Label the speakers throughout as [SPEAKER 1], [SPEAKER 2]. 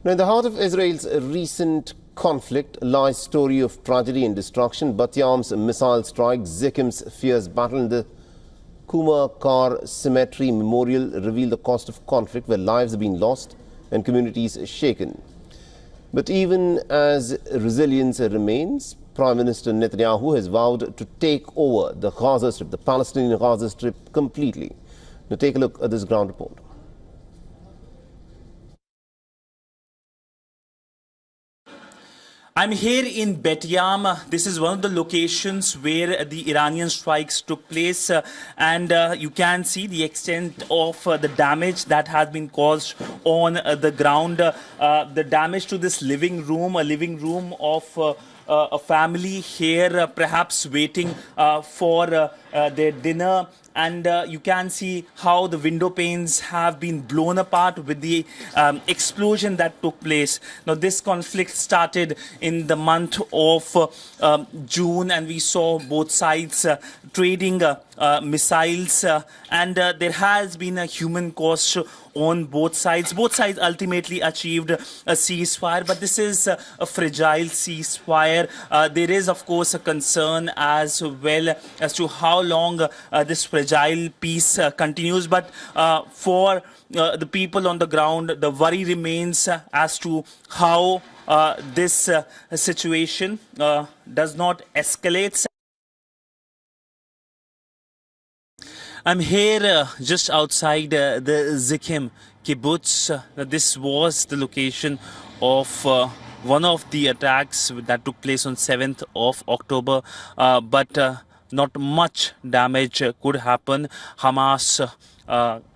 [SPEAKER 1] Now, in the heart of Israel's recent conflict lies story of tragedy and destruction. Bat Yam's missile strike, Zichem's fierce battle, and the Kuma Car Cemetery Memorial reveal the cost of conflict, where lives have been lost and communities shaken. But even as resilience remains, Prime Minister Netanyahu has vowed to take over the Gaza Strip, the Palestinian Gaza Strip, completely. Now, take a look at this ground report.
[SPEAKER 2] I'm here in Bet Yam. This is one of the locations where the Iranian strikes took place, and you can see the extent of the damage that has been caused on the ground. The damage to this living room, a living room of a family here, perhaps waiting for their dinner. And you can see how the window panes have been blown apart with the explosion that took place. Now, this conflict started in the month of June, and we saw both sides trading missiles, and there has been a human cost on both sides. Both sides ultimately achieved a ceasefire, but this is a fragile ceasefire. There is, of course, a concern as well as to how long this fragile peace continues. But for the people on the ground, the worry remains as to how this situation does not escalate. I'm here just outside the Zichem kibbutz. This was the location of one of the attacks that took place on 7th of October, but not much damage could happen. Hamas,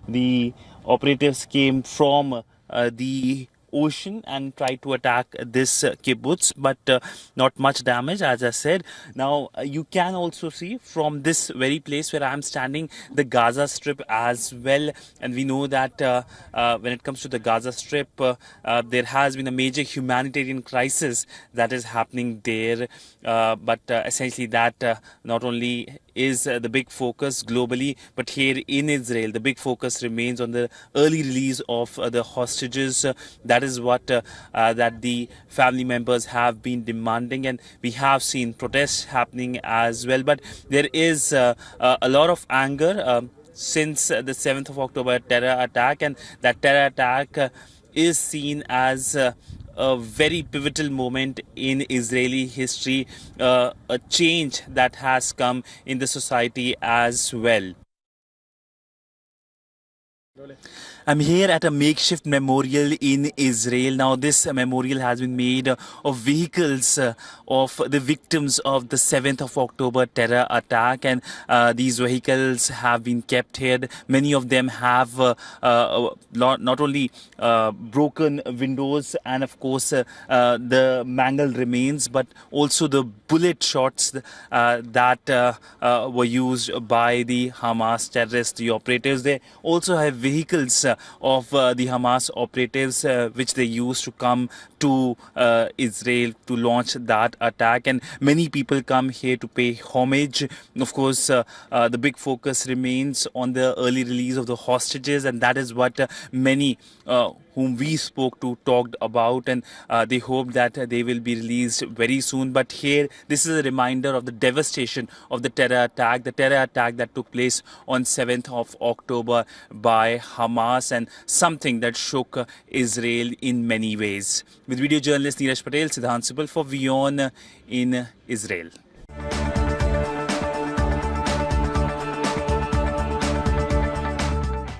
[SPEAKER 2] the operatives came from the ocean and tried to attack this kibbutz, but not much damage, as I said. Now, you can also see from this very place where I'm standing the Gaza Strip as well, and we know that when it comes to the Gaza Strip, there has been a major humanitarian crisis that is happening there, but essentially that not only is the big focus globally, but here in Israel, the big focus remains on the early release of the hostages. That is what that the family members have been demanding, and we have seen protests happening as well. But there is a lot of anger since the 7th of October terror attack, and that terror attack is seen as a very pivotal moment in Israeli history, a change that has come in the society as well. I'm here at a makeshift memorial in Israel. Now, this memorial has been made of vehicles of the victims of the 7th of October terror attack, and these vehicles have been kept here. Many of them have not only broken windows and, of course, the mangled remains, but also the bullet shots that were used by the Hamas terrorists, the operatives. They also have vehicles of the Hamas operatives which they used to come to Israel to launch that attack, and many people come here to pay homage. Of course, the big focus remains on the early release of the hostages, and that is what many whom we spoke to talked about, and they hope that they will be released very soon. But here, this is a reminder of the devastation of the terror attack that took place on 7th of October by Hamas, and something that shook Israel in many ways. With video journalist Neeraj Patel, Siddhant Sibal for WION in Israel.